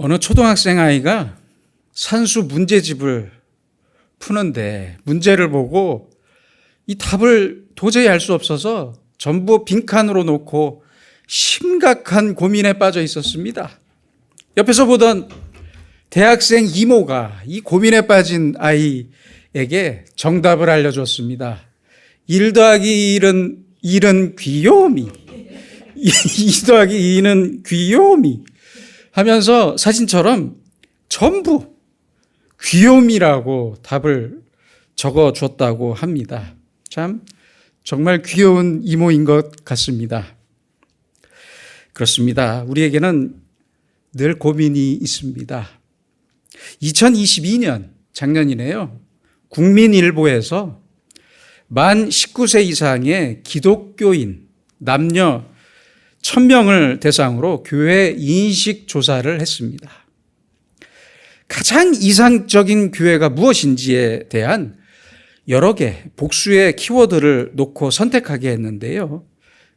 어느 초등학생 아이가 산수 문제집을 푸는데 문제를 보고 이 답을 도저히 알 수 없어서 전부 빈칸으로 놓고 심각한 고민에 빠져 있었습니다. 옆에서 보던 대학생 이모가 이 고민에 빠진 아이에게 정답을 알려줬습니다. 1 더하기 1은 귀요미, 2 더하기 2는 귀요미 하면서 사진처럼 전부 귀요미라고 답을 적어줬다고 합니다. 참 정말 귀여운 이모인 것 같습니다. 그렇습니다. 우리에게는 늘 고민이 있습니다. 2022년 작년이네요. 국민일보에서 만 19세 이상의 기독교인 남녀 1000명을 대상으로 교회 인식 조사를 했습니다. 가장 이상적인 교회가 무엇인지에 대한 여러 개 복수의 키워드를 놓고 선택하게 했는데요.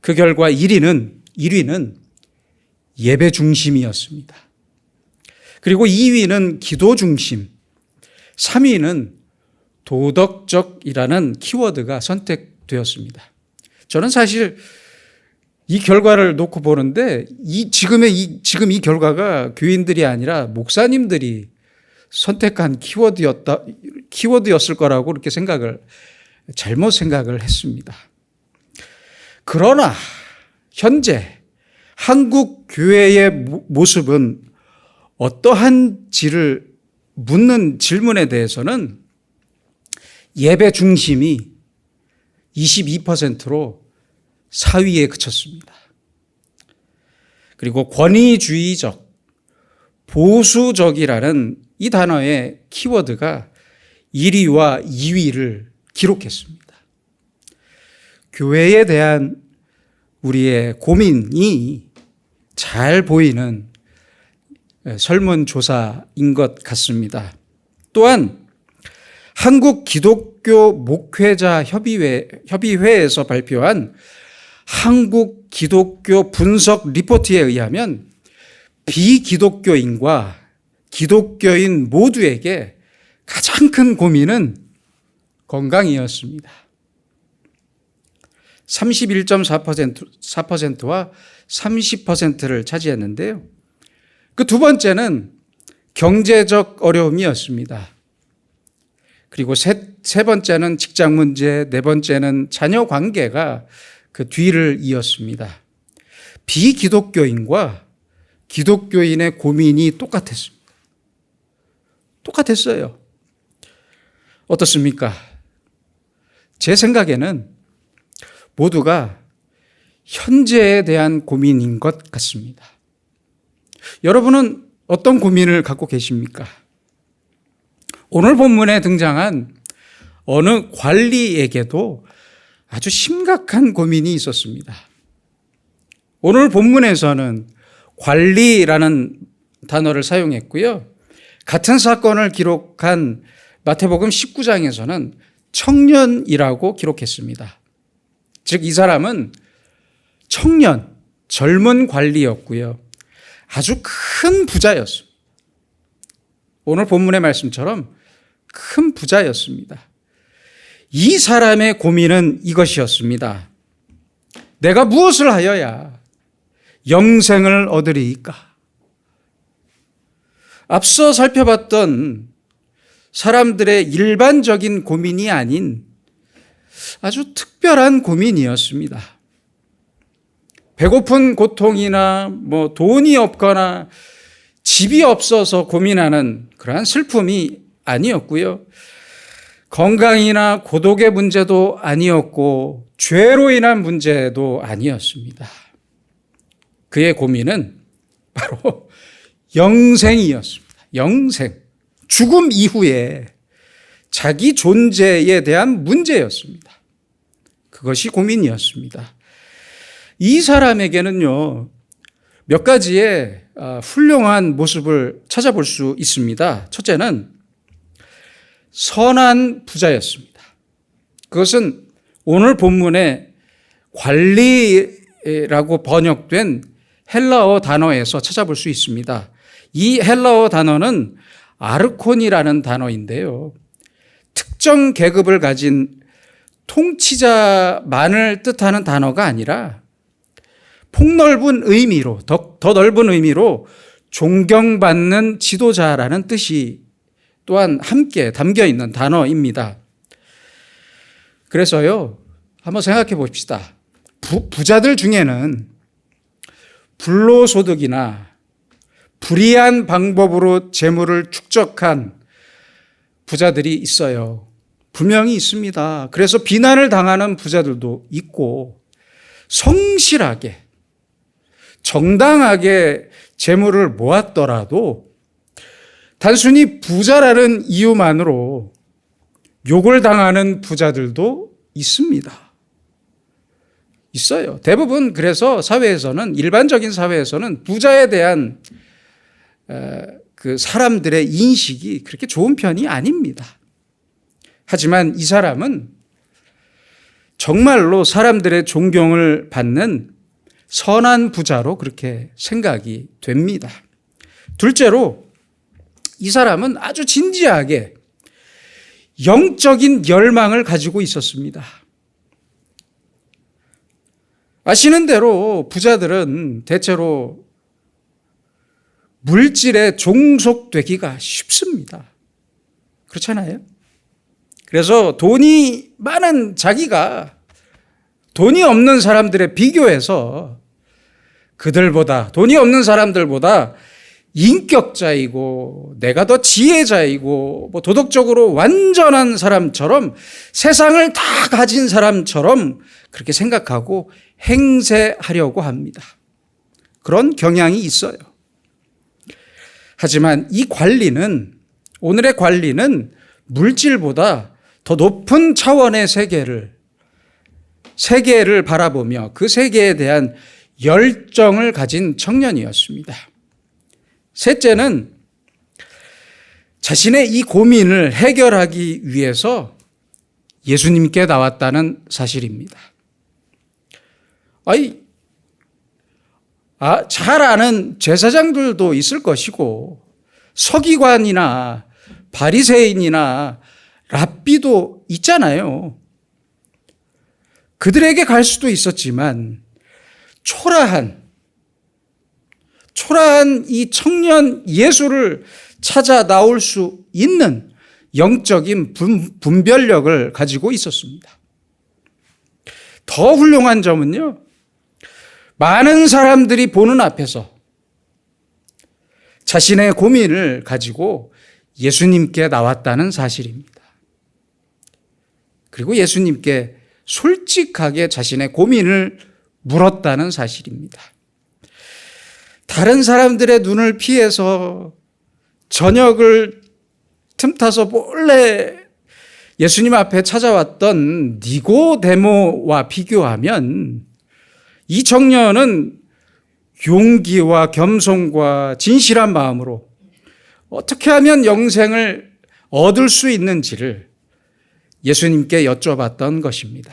그 결과 1위는 예배 중심이었습니다. 그리고 2위는 기도 중심, 3위는 도덕적이라는 키워드가 선택되었습니다. 저는 사실 이 결과를 놓고 보는데 지금 이 결과가 교인들이 아니라 목사님들이 선택한 키워드였을 거라고 그렇게 잘못 생각을 했습니다. 그러나 현재 한국 교회의 모습은 어떠한지를 묻는 질문에 대해서는 예배 중심이 22%로 4위에 그쳤습니다. 그리고 권위주의적, 보수적이라는 이 단어의 키워드가 1위와 2위를 기록했습니다. 교회에 대한 우리의 고민이 잘 보이는 설문조사인 것 같습니다. 또한 한국 기독교 목회자 협의회에서 발표한 한국 기독교 분석 리포트에 의하면 비기독교인과 기독교인 모두에게 가장 큰 고민은 건강이었습니다. 31.4%와 30%를 차지했는데요. 그 두 번째는 경제적 어려움이었습니다. 그리고 세 번째는 직장 문제, 네 번째는 자녀 관계가 그 뒤를 이었습니다. 비기독교인과 기독교인의 고민이 똑같았습니다. 똑같았어요. 어떻습니까? 제 생각에는 모두가 현재에 대한 고민인 것 같습니다. 여러분은 어떤 고민을 갖고 계십니까? 오늘 본문에 등장한 어느 관리에게도 아주 심각한 고민이 있었습니다. 오늘 본문에서는 관리라는 단어를 사용했고요. 같은 사건을 기록한 마태복음 19장에서는 청년이라고 기록했습니다. 즉, 이 사람은 청년, 젊은 관리였고요. 아주 큰 부자였습니다. 오늘 본문의 말씀처럼 큰 부자였습니다. 이 사람의 고민은 이것이었습니다. 내가 무엇을 하여야 영생을 얻으리이까? 앞서 살펴봤던 사람들의 일반적인 고민이 아닌 아주 특별한 고민이었습니다. 배고픈 고통이나 돈이 없거나 집이 없어서 고민하는 그러한 슬픔이 아니었고요. 건강이나 고독의 문제도 아니었고 죄로 인한 문제도 아니었습니다. 그의 고민은 바로 영생이었습니다. 영생. 죽음 이후에 자기 존재에 대한 문제였습니다. 그것이 고민이었습니다. 이 사람에게는요, 몇 가지의 훌륭한 모습을 찾아볼 수 있습니다. 첫째는 선한 부자였습니다. 그것은 오늘 본문에 관리라고 번역된 헬라어 단어에서 찾아볼 수 있습니다. 이 헬라어 단어는 아르콘이라는 단어인데요. 특정 계급을 가진 통치자만을 뜻하는 단어가 아니라 폭넓은 의미로, 더 넓은 의미로 존경받는 지도자라는 뜻이 또한 함께 담겨 있는 단어입니다. 그래서요, 한번 생각해 봅시다. 부자들 중에는 불로소득이나 불이한 방법으로 재물을 축적한 부자들이 있어요. 분명히 있습니다. 그래서 비난을 당하는 부자들도 있고, 성실하게 정당하게 재물을 모았더라도 단순히 부자라는 이유만으로 욕을 당하는 부자들도 있습니다. 있어요. 대부분 그래서 사회에서는, 일반적인 사회에서는 부자에 대한 그 사람들의 인식이 그렇게 좋은 편이 아닙니다. 하지만 이 사람은 정말로 사람들의 존경을 받는 선한 부자로 그렇게 생각이 됩니다. 둘째로 이 사람은 아주 진지하게 영적인 열망을 가지고 있었습니다. 아시는 대로 부자들은 대체로 물질에 종속되기가 쉽습니다. 그렇잖아요? 그래서 돈이 많은 자기가 돈이 없는 사람들에 비교해서 그들보다, 돈이 없는 사람들보다 인격자이고 내가 더 지혜자이고 뭐 도덕적으로 완전한 사람처럼, 세상을 다 가진 사람처럼 그렇게 생각하고 행세하려고 합니다. 그런 경향이 있어요. 하지만 이 관리는, 오늘의 관리는 물질보다 더 높은 차원의 세계를 바라보며 그 세계에 대한 열정을 가진 청년이었습니다. 셋째는 자신의 이 고민을 해결하기 위해서 예수님께 나왔다는 사실입니다. 잘 아는 제사장들도 있을 것이고 서기관이나 바리새인이나 랍비도 있잖아요. 그들에게 갈 수도 있었지만 초라한 이 청년 예수를 찾아 나올 수 있는 영적인 분별력을 가지고 있었습니다. 더 훌륭한 점은요, 많은 사람들이 보는 앞에서 자신의 고민을 가지고 예수님께 나왔다는 사실입니다. 그리고 예수님께 솔직하게 자신의 고민을 물었다는 사실입니다. 다른 사람들의 눈을 피해서 저녁을 틈타서 몰래 예수님 앞에 찾아왔던 니고데모와 비교하면 이 청년은 용기와 겸손과 진실한 마음으로 어떻게 하면 영생을 얻을 수 있는지를 예수님께 여쭤봤던 것입니다.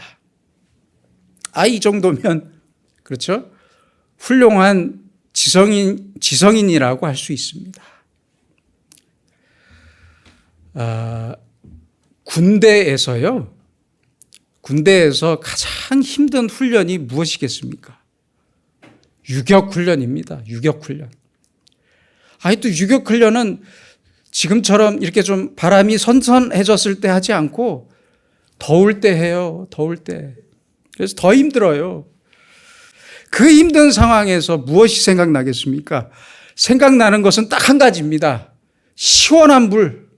이 정도면, 그렇죠? 훌륭한 지성인이라고 할 수 있습니다. 군대에서 가장 힘든 훈련이 무엇이겠습니까? 유격훈련입니다. 유격훈련. 또 유격훈련은 지금처럼 이렇게 좀 바람이 선선해졌을 때 하지 않고 더울 때 해요. 더울 때. 그래서 더 힘들어요. 그 힘든 상황에서 무엇이 생각나겠습니까? 생각나는 것은 딱 한 가지입니다. 시원한 물.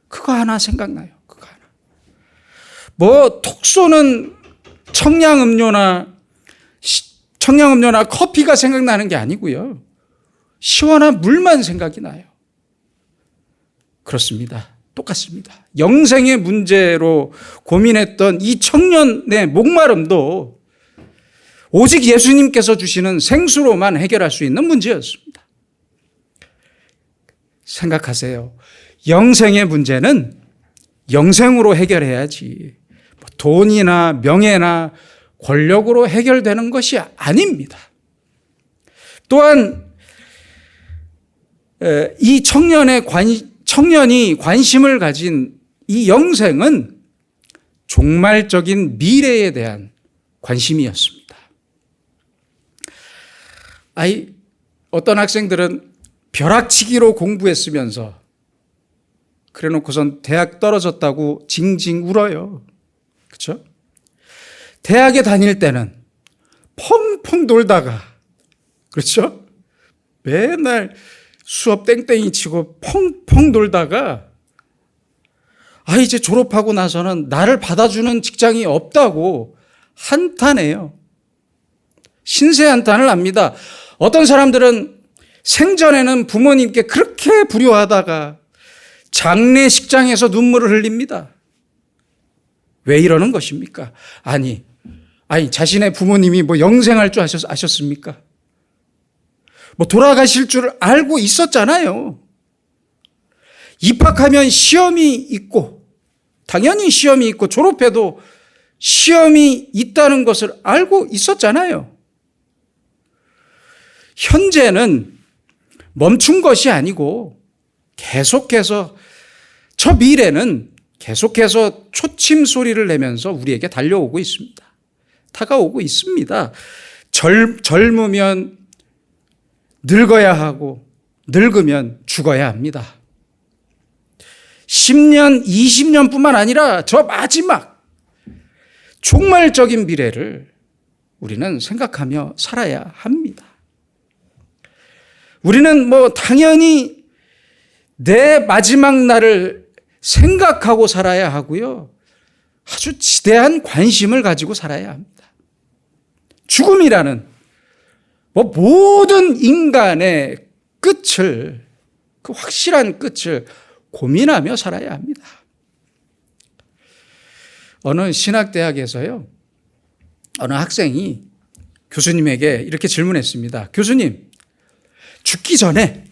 그거 하나 생각나요. 그거 하나. 톡 쏘는 청량음료나 커피가 생각나는 게 아니고요. 시원한 물만 생각이 나요. 그렇습니다. 똑같습니다. 영생의 문제로 고민했던 이 청년의 목마름도 오직 예수님께서 주시는 생수로만 해결할 수 있는 문제였습니다. 생각하세요. 영생의 문제는 영생으로 해결해야지 돈이나 명예나 권력으로 해결되는 것이 아닙니다. 또한 이 청년이 관심을 가진 이 영생은 종말적인 미래에 대한 관심이었습니다. 어떤 학생들은 벼락치기로 공부했으면서 그래 놓고선 대학 떨어졌다고 징징 울어요. 그렇죠? 대학에 다닐 때는 펑펑 놀다가, 그렇죠? 맨날 수업 땡땡이 치고 펑펑 놀다가 이제 졸업하고 나서는 나를 받아주는 직장이 없다고 한탄해요. 신세 한탄을 합니다. 어떤 사람들은 생전에는 부모님께 그렇게 불효하다가 장례식장에서 눈물을 흘립니다. 왜 이러는 것입니까? 아니 자신의 부모님이 영생할 줄 아셨습니까? 돌아가실 줄 알고 있었잖아요. 입학하면 시험이 있고, 당연히 시험이 있고, 졸업해도 시험이 있다는 것을 알고 있었잖아요. 현재는 멈춘 것이 아니고 계속해서, 저 미래는 계속해서 초침 소리를 내면서 우리에게 달려오고 있습니다. 다가오고 있습니다. 젊으면 늙어야 하고 늙으면 죽어야 합니다. 10년, 20년뿐만 아니라 저 마지막 종말적인 미래를 우리는 생각하며 살아야 합니다. 우리는 당연히 내 마지막 날을 생각하고 살아야 하고요. 아주 지대한 관심을 가지고 살아야 합니다. 죽음이라는 모든 인간의 끝을, 그 확실한 끝을 고민하며 살아야 합니다. 어느 신학대학에서요, 어느 학생이 교수님에게 이렇게 질문했습니다. 교수님, 죽기 전에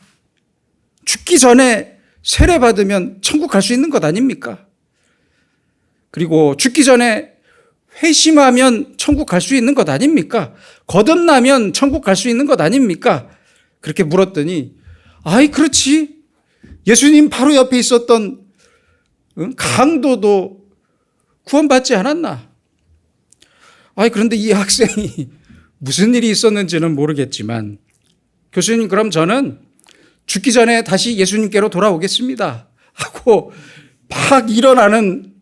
세례받으면 천국 갈 수 있는 것 아닙니까? 그리고 죽기 전에 회심하면 천국 갈 수 있는 것 아닙니까? 거듭나면 천국 갈 수 있는 것 아닙니까? 그렇게 물었더니, 그렇지. 예수님 바로 옆에 있었던 강도도 구원받지 않았나? 그런데 이 학생이 무슨 일이 있었는지는 모르겠지만, 교수님, 그럼 저는 죽기 전에 다시 예수님께로 돌아오겠습니다 하고 막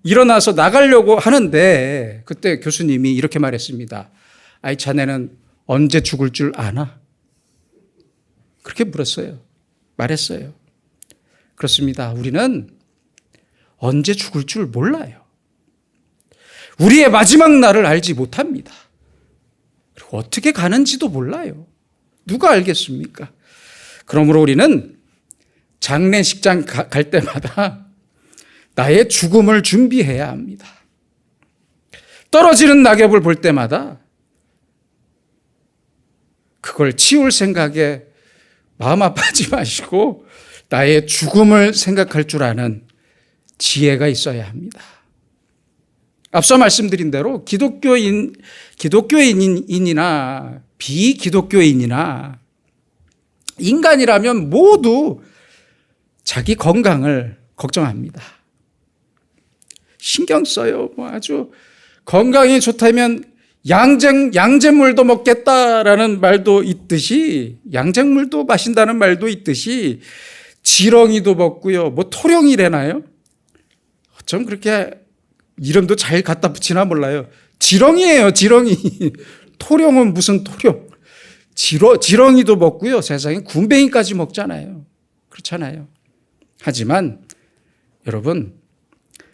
일어나서 나가려고 하는데, 그때 교수님이 이렇게 말했습니다. 자네는 언제 죽을 줄 아나? 그렇게 말했어요. 그렇습니다. 우리는 언제 죽을 줄 몰라요. 우리의 마지막 날을 알지 못합니다. 그리고 어떻게 가는지도 몰라요. 누가 알겠습니까? 그러므로 우리는 장례식장 갈 때마다 나의 죽음을 준비해야 합니다. 떨어지는 낙엽을 볼 때마다 그걸 치울 생각에 마음 아파하지 마시고 나의 죽음을 생각할 줄 아는 지혜가 있어야 합니다. 앞서 말씀드린 대로 기독교인이나 비기독교인이나 인간이라면 모두 자기 건강을 걱정합니다. 신경 써요. 아주 건강이 좋다면 양잿물도 먹겠다라는 말도 있듯이, 양잿물도 마신다는 말도 있듯이 지렁이도 먹고요. 토룡이래나요? 어쩜 그렇게 이름도 잘 갖다 붙이나 몰라요. 지렁이에요, 지렁이. 토룡은 무슨 토룡? 지렁이도 먹고요. 세상에 군뱅이까지 먹잖아요. 그렇잖아요. 하지만 여러분,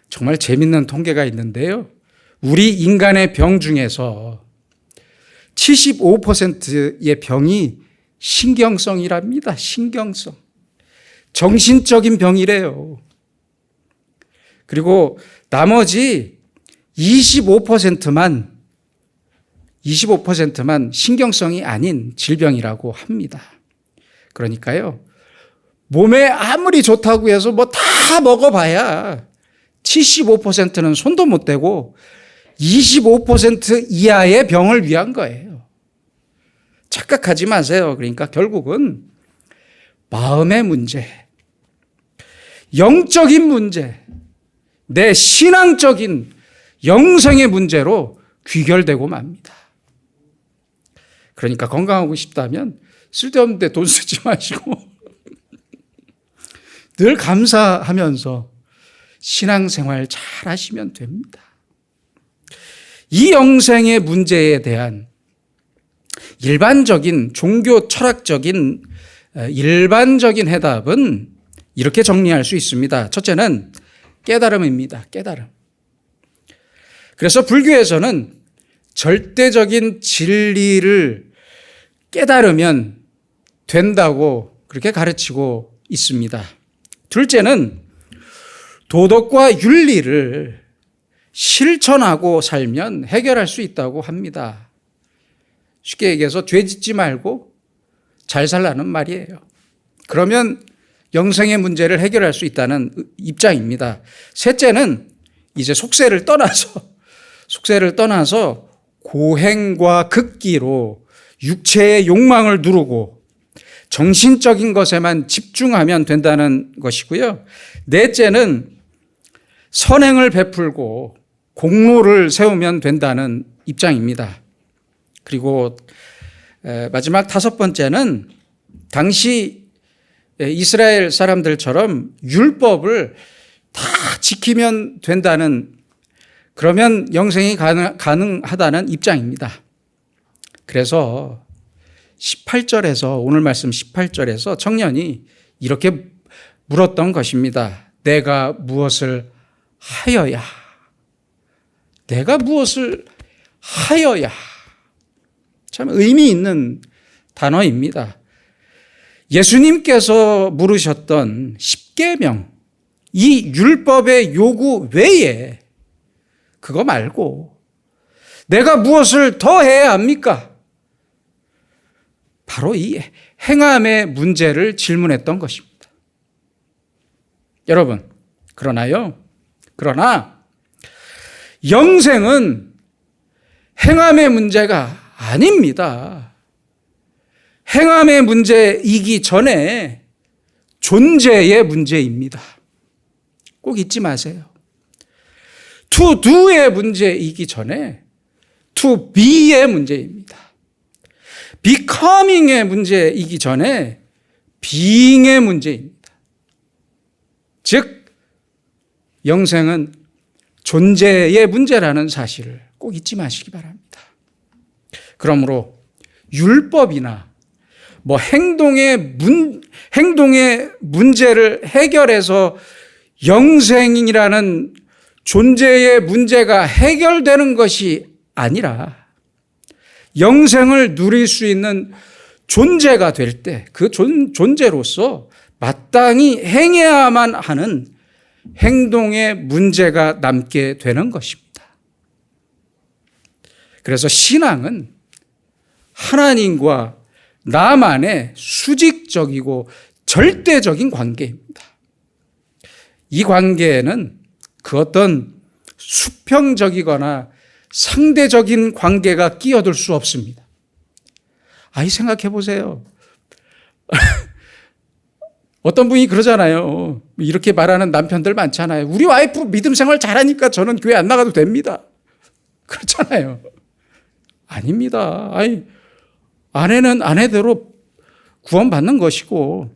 정말 재밌는 통계가 있는데요. 우리 인간의 병 중에서 75%의 병이 신경성이랍니다. 신경성. 정신적인 병이래요. 그리고 나머지 25%만 신경성이 아닌 질병이라고 합니다. 그러니까요, 몸에 아무리 좋다고 해서 다 먹어봐야 75%는 손도 못 대고 25% 이하의 병을 위한 거예요. 착각하지 마세요. 그러니까 결국은 마음의 문제, 영적인 문제, 내 신앙적인 영생의 문제로 귀결되고 맙니다. 그러니까 건강하고 싶다면 쓸데없는 데 돈 쓰지 마시고 늘 감사하면서 신앙생활 잘 하시면 됩니다. 이 영생의 문제에 대한 일반적인 종교 철학적인 일반적인 해답은 이렇게 정리할 수 있습니다. 첫째는 깨달음입니다. 깨달음. 그래서 불교에서는 절대적인 진리를 깨달으면 된다고 그렇게 가르치고 있습니다. 둘째는 도덕과 윤리를 실천하고 살면 해결할 수 있다고 합니다. 쉽게 얘기해서 죄 짓지 말고 잘 살라는 말이에요. 그러면 영생의 문제를 해결할 수 있다는 입장입니다. 셋째는 이제 속세를 떠나서 고행과 극기로 육체의 욕망을 누르고 정신적인 것에만 집중하면 된다는 것이고요. 넷째는 선행을 베풀고 공로를 세우면 된다는 입장입니다. 그리고 마지막 다섯 번째는 당시 이스라엘 사람들처럼 율법을 다 지키면 된다는, 그러면 영생이 가능하다는 입장입니다. 그래서 18절에서, 오늘 말씀 18절에서 청년이 이렇게 물었던 것입니다. 내가 무엇을 하여야? 내가 무엇을 하여야? 참 의미 있는 단어입니다. 예수님께서 물으셨던 십계명, 이 율법의 요구 외에 그거 말고 내가 무엇을 더 해야 합니까? 바로 이 행함의 문제를 질문했던 것입니다. 여러분, 그러나 영생은 행함의 문제가 아닙니다. 행함의 문제이기 전에 존재의 문제입니다. 꼭 잊지 마세요. To do의 문제이기 전에 to be의 문제입니다. becoming의 문제이기 전에 being의 문제입니다. 즉 영생은 존재의 문제라는 사실을 꼭 잊지 마시기 바랍니다. 그러므로 율법이나 행동의 문제를 해결해서 영생이라는 존재의 문제가 해결되는 것이 아니라 영생을 누릴 수 있는 존재가 될 때 그 존재로서 마땅히 행해야만 하는 행동의 문제가 남게 되는 것입니다. 그래서 신앙은 하나님과 나만의 수직적이고 절대적인 관계입니다. 이 관계에는 그 어떤 수평적이거나 상대적인 관계가 끼어들 수 없습니다. 생각해 보세요. 어떤 분이 그러잖아요. 이렇게 말하는 남편들 많잖아요. 우리 와이프 믿음 생활 잘하니까 저는 교회 안 나가도 됩니다. 그렇잖아요. 아닙니다. 아내는 아내대로 구원받는 것이고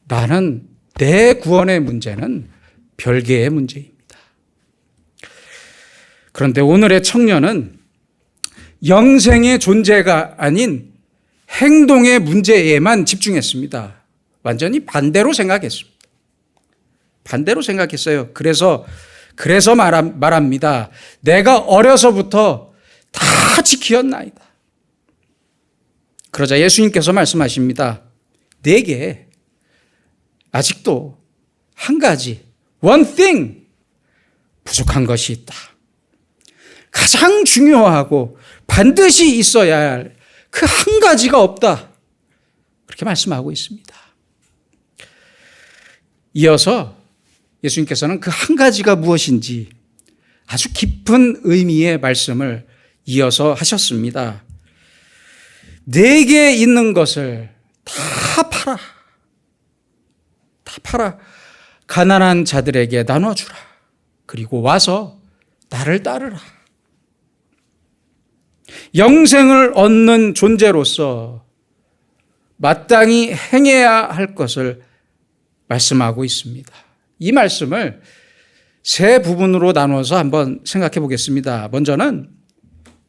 나는 내 구원의 문제는 별개의 문제입니다. 그런데 오늘의 청년은 영생의 존재가 아닌 행동의 문제에만 집중했습니다. 완전히 반대로 생각했습니다. 반대로 생각했어요. 그래서 말합니다. 내가 어려서부터 다 지키었나이다. 그러자 예수님께서 말씀하십니다. 내게 아직도 한 가지, one thing, 부족한 것이 있다. 가장 중요하고 반드시 있어야 할 그 한 가지가 없다. 그렇게 말씀하고 있습니다. 이어서 예수님께서는 그 한 가지가 무엇인지 아주 깊은 의미의 말씀을 이어서 하셨습니다. 내게 있는 것을 다 팔아. 다 팔아 가난한 자들에게 나눠주라. 그리고 와서 나를 따르라. 영생을 얻는 존재로서 마땅히 행해야 할 것을 말씀하고 있습니다. 이 말씀을 세 부분으로 나눠서 한번 생각해 보겠습니다. 먼저는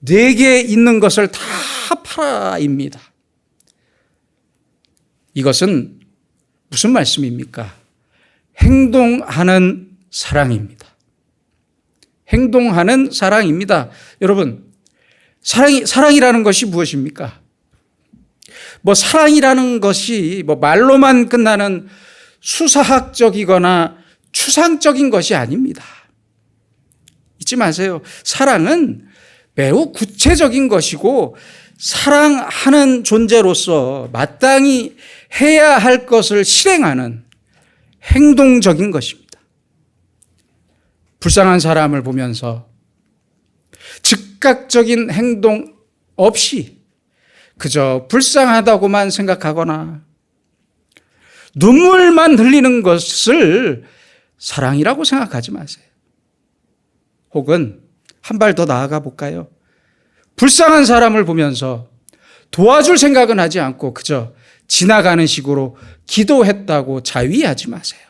내게 있는 것을 다 팔아입니다. 이것은 무슨 말씀입니까? 행동하는 사랑입니다. 행동하는 사랑입니다. 여러분, 사랑이라는 것이 무엇입니까? 사랑이라는 것이 말로만 끝나는 수사학적이거나 추상적인 것이 아닙니다. 잊지 마세요. 사랑은 매우 구체적인 것이고 사랑하는 존재로서 마땅히 해야 할 것을 실행하는 행동적인 것입니다. 불쌍한 사람을 보면서 즉각적인 행동 없이 그저 불쌍하다고만 생각하거나 눈물만 흘리는 것을 사랑이라고 생각하지 마세요. 혹은 한 발 더 나아가 볼까요? 불쌍한 사람을 보면서 도와줄 생각은 하지 않고 그저 지나가는 식으로 기도했다고 자위하지 마세요.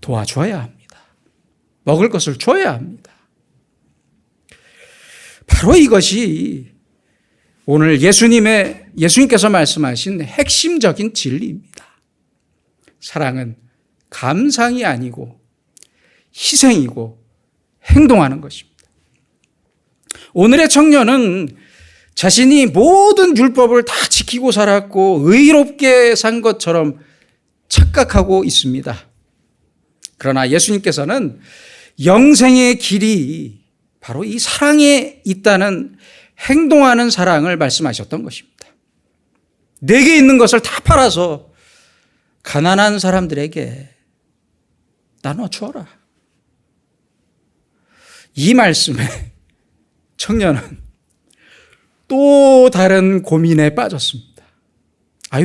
도와줘야 합니다. 먹을 것을 줘야 합니다. 바로 이것이 오늘 예수님께서 말씀하신 핵심적인 진리입니다. 사랑은 감상이 아니고 희생이고 행동하는 것입니다. 오늘의 청년은 자신이 모든 율법을 다 지키고 살았고 의롭게 산 것처럼 착각하고 있습니다. 그러나 예수님께서는 영생의 길이 바로 이 사랑에 있다는 행동하는 사랑을 말씀하셨던 것입니다. 내게 있는 것을 다 팔아서 가난한 사람들에게 나눠 주어라. 이 말씀에 청년은 또 다른 고민에 빠졌습니다.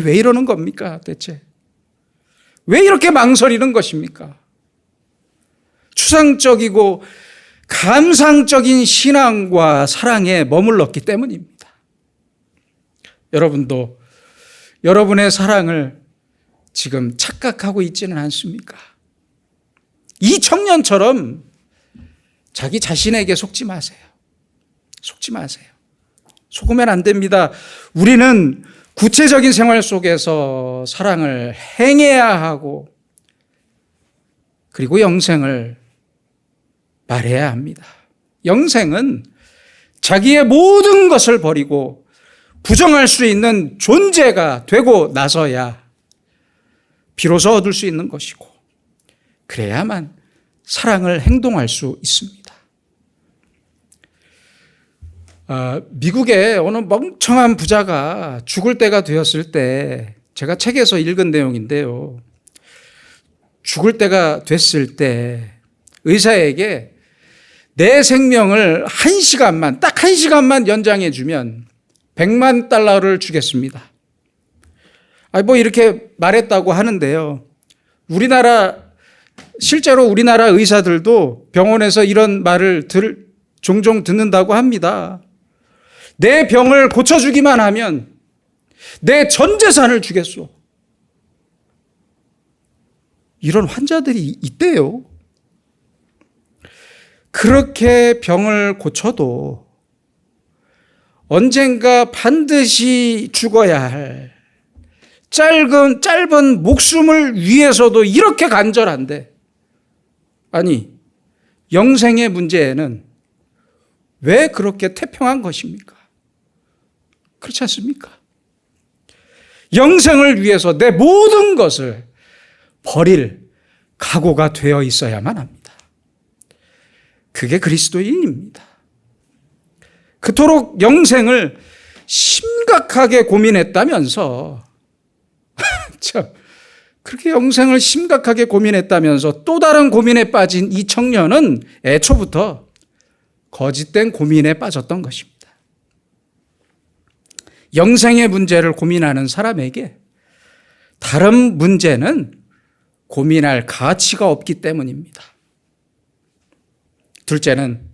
왜 이러는 겁니까 대체? 왜 이렇게 망설이는 것입니까? 추상적이고 감상적인 신앙과 사랑에 머물렀기 때문입니다. 여러분도 여러분의 사랑을 지금 착각하고 있지는 않습니까? 이 청년처럼 자기 자신에게 속지 마세요. 속지 마세요. 속으면 안 됩니다. 우리는 구체적인 생활 속에서 사랑을 행해야 하고 그리고 영생을 말해야 합니다. 영생은 자기의 모든 것을 버리고 부정할 수 있는 존재가 되고 나서야 비로소 얻을 수 있는 것이고 그래야만 사랑을 행동할 수 있습니다. 미국의 어느 멍청한 부자가 죽을 때가 되었을 때 제가 책에서 읽은 내용인데요. 죽을 때가 됐을 때 의사에게 내 생명을 딱 1시간만 연장해 주면 $1,000,000를 주겠습니다. 이렇게 말했다고 하는데요. 실제로 우리나라 의사들도 병원에서 이런 말을 종종 듣는다고 합니다. 내 병을 고쳐주기만 하면 내 전 재산을 주겠소. 이런 환자들이 있대요. 그렇게 병을 고쳐도 언젠가 반드시 죽어야 할 짧은 목숨을 위해서도 이렇게 간절한데, 영생의 문제에는 왜 그렇게 태평한 것입니까? 그렇지 않습니까? 영생을 위해서 내 모든 것을 버릴 각오가 되어 있어야만 합니다. 그게 그리스도인입니다. 그토록 영생을 심각하게 고민했다면서 그렇게 영생을 심각하게 고민했다면서 또 다른 고민에 빠진 이 청년은 애초부터 거짓된 고민에 빠졌던 것입니다. 영생의 문제를 고민하는 사람에게 다른 문제는 고민할 가치가 없기 때문입니다. 둘째는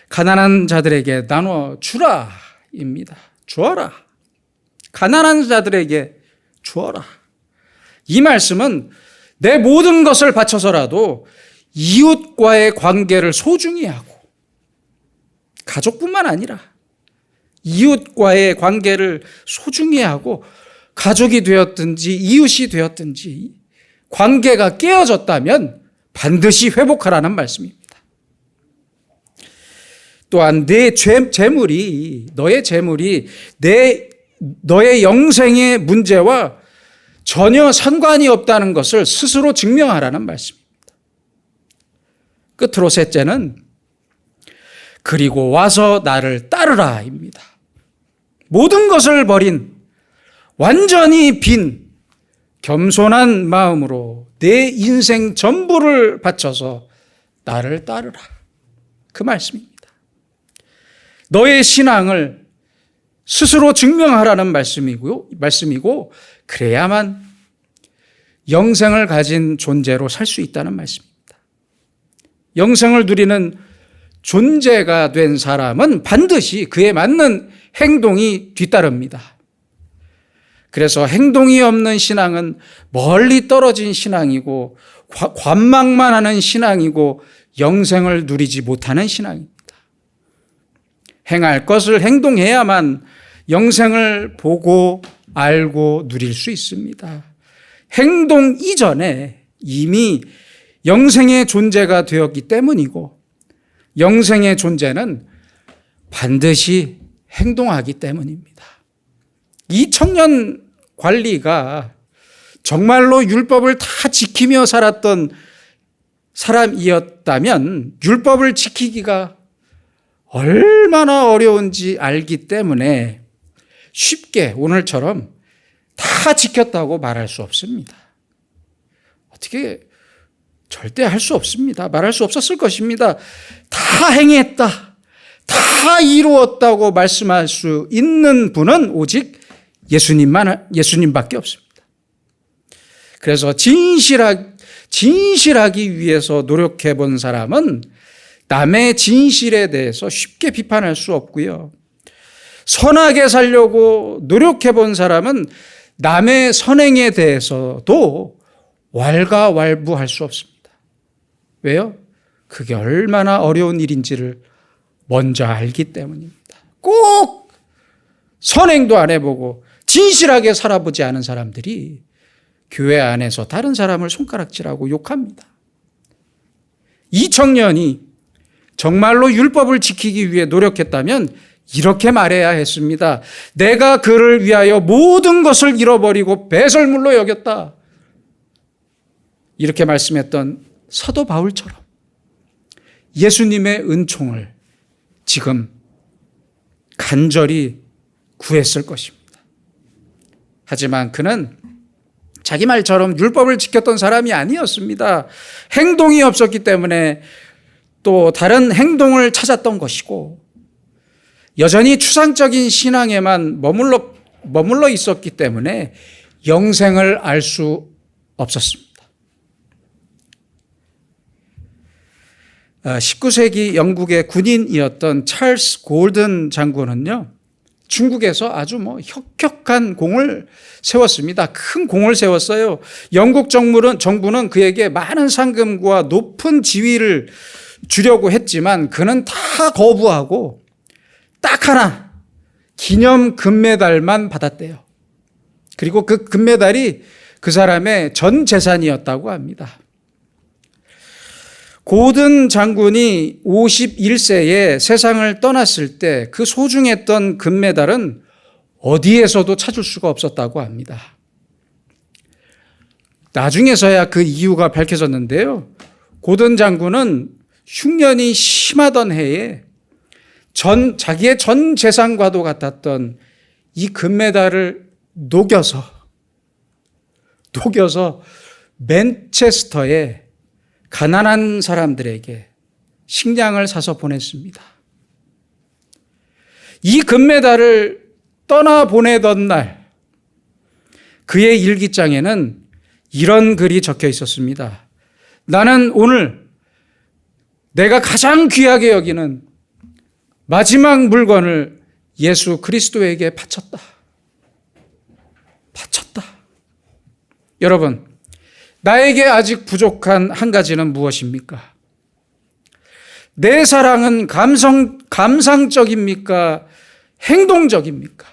가난한 자들에게 나눠 주라입니다. 주어라. 가난한 자들에게 주어라. 이 말씀은 내 모든 것을 바쳐서라도 이웃과의 관계를 소중히 하고, 가족뿐만 아니라 이웃과의 관계를 소중히 하고, 가족이 되었든지 이웃이 되었든지 관계가 깨어졌다면 반드시 회복하라는 말씀입니다. 또한 너의 재물이 너의 영생의 문제와 전혀 상관이 없다는 것을 스스로 증명하라는 말씀입니다. 끝으로 셋째는 그리고 와서 나를 따르라입니다. 모든 것을 버린 완전히 빈 겸손한 마음으로 내 인생 전부를 바쳐서 나를 따르라. 그 말씀입니다. 너의 신앙을 스스로 증명하라는 말씀이고 그래야만 영생을 가진 존재로 살 수 있다는 말씀입니다. 영생을 누리는 존재가 된 사람은 반드시 그에 맞는 행동이 뒤따릅니다. 그래서 행동이 없는 신앙은 멀리 떨어진 신앙이고 관망만 하는 신앙이고 영생을 누리지 못하는 신앙입니다. 행할 것을 행동해야만 영생을 보고 알고 누릴 수 있습니다. 행동 이전에 이미 영생의 존재가 되었기 때문이고 영생의 존재는 반드시 행동하기 때문입니다. 이 청년 관리가 정말로 율법을 다 지키며 살았던 사람이었다면 율법을 지키기가 얼마나 어려운지 알기 때문에 쉽게 오늘처럼 다 지켰다고 말할 수 없습니다. 어떻게 절대 할 수 없습니다. 말할 수 없었을 것입니다. 다 행했다, 다 이루었다고 말씀할 수 있는 분은 오직 예수님밖에 없습니다. 그래서 진실하기 위해서 노력해 본 사람은 남의 진실에 대해서 쉽게 비판할 수 없고요. 선하게 살려고 노력해 본 사람은 남의 선행에 대해서도 왈가왈부할 수 없습니다. 왜요? 그게 얼마나 어려운 일인지를 먼저 알기 때문입니다. 꼭 선행도 안 해보고 진실하게 살아보지 않은 사람들이 교회 안에서 다른 사람을 손가락질하고 욕합니다. 이 청년이 정말로 율법을 지키기 위해 노력했다면 이렇게 말해야 했습니다. 내가 그를 위하여 모든 것을 잃어버리고 배설물로 여겼다. 이렇게 말씀했던 사도 바울처럼 예수님의 은총을 지금 간절히 구했을 것입니다. 하지만 그는 자기 말처럼 율법을 지켰던 사람이 아니었습니다. 행동이 없었기 때문에 또 다른 행동을 찾았던 것이고 여전히 추상적인 신앙에만 머물러 있었기 때문에 영생을 알 수 없었습니다. 19세기 영국의 군인이었던 찰스 골든 장군은요, 중국에서 아주 혁혁한 공을 세웠습니다. 큰 공을 세웠어요. 영국 정부는 그에게 많은 상금과 높은 지위를 주려고 했지만 그는 다 거부하고 딱 하나 기념 금메달만 받았대요. 그리고 그 금메달이 그 사람의 전 재산이었다고 합니다. 고든 장군이 51세에 세상을 떠났을 때 그 소중했던 금메달은 어디에서도 찾을 수가 없었다고 합니다. 나중에서야 그 이유가 밝혀졌는데요. 고든 장군은 흉년이 심하던 해에 자기의 전 재산과도 같았던 이 금메달을 녹여서 맨체스터에 가난한 사람들에게 식량을 사서 보냈습니다. 이 금메달을 떠나보내던 날 그의 일기장에는 이런 글이 적혀 있었습니다. 나는 오늘 내가 가장 귀하게 여기는 마지막 물건을 예수 그리스도에게 바쳤다. 여러분, 나에게 아직 부족한 한 가지는 무엇입니까? 내 사랑은 감상적입니까? 행동적입니까?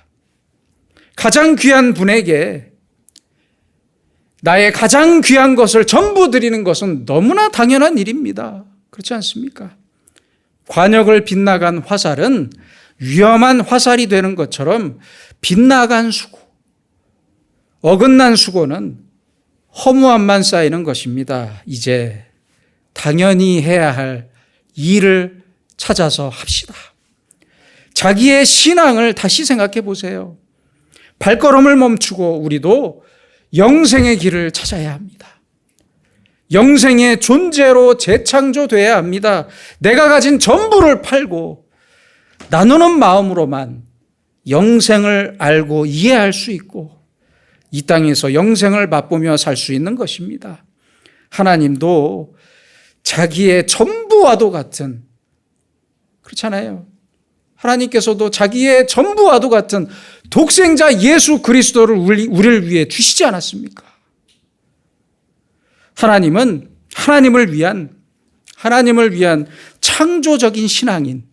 가장 귀한 분에게 나의 가장 귀한 것을 전부 드리는 것은 너무나 당연한 일입니다. 그렇지 않습니까? 관역을 빗나간 화살은 위험한 화살이 되는 것처럼 빗나간 수고, 어긋난 수고는 허무함만 쌓이는 것입니다. 이제 당연히 해야 할 일을 찾아서 합시다. 자기의 신앙을 다시 생각해 보세요. 발걸음을 멈추고 우리도 영생의 길을 찾아야 합니다. 영생의 존재로 재창조돼야 합니다. 내가 가진 전부를 팔고 나누는 마음으로만 영생을 알고 이해할 수 있고 이 땅에서 영생을 맛보며 살 수 있는 것입니다. 하나님도 자기의 전부와도 같은, 그렇잖아요. 하나님께서도 자기의 전부와도 같은 독생자 예수 그리스도를 우리를 위해 주시지 않았습니까? 하나님은 하나님을 위한 창조적인 신앙인,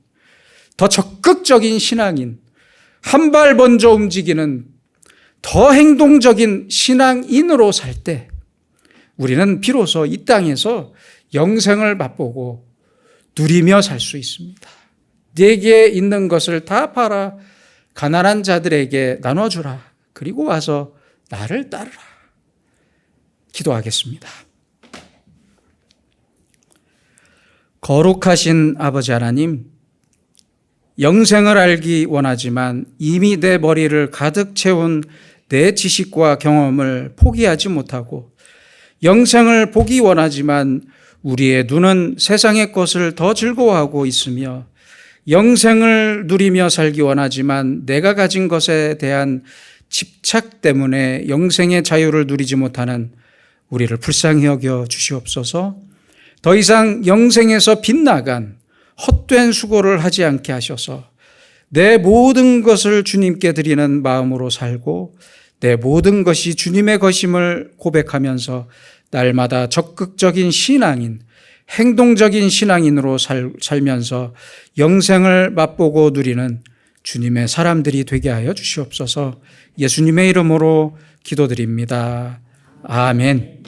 더 적극적인 신앙인, 한 발 먼저 움직이는 더 행동적인 신앙인으로 살 때 우리는 비로소 이 땅에서 영생을 맛보고 누리며 살 수 있습니다. 내게 있는 것을 다 팔아 가난한 자들에게 나눠주라. 그리고 와서 나를 따르라. 기도하겠습니다. 거룩하신 아버지 하나님, 영생을 알기 원하지만 이미 내 머리를 가득 채운 내 지식과 경험을 포기하지 못하고 영생을 보기 원하지만 우리의 눈은 세상의 것을 더 즐거워하고 있으며 영생을 누리며 살기 원하지만 내가 가진 것에 대한 집착 때문에 영생의 자유를 누리지 못하는 우리를 불쌍히 여겨 주시옵소서. 더 이상 영생에서 빗나간 헛된 수고를 하지 않게 하셔서 내 모든 것을 주님께 드리는 마음으로 살고 내 모든 것이 주님의 것임을 고백하면서 날마다 적극적인 신앙인, 행동적인 신앙인으로 살면서 영생을 맛보고 누리는 주님의 사람들이 되게 하여 주시옵소서. 예수님의 이름으로 기도드립니다. 아멘.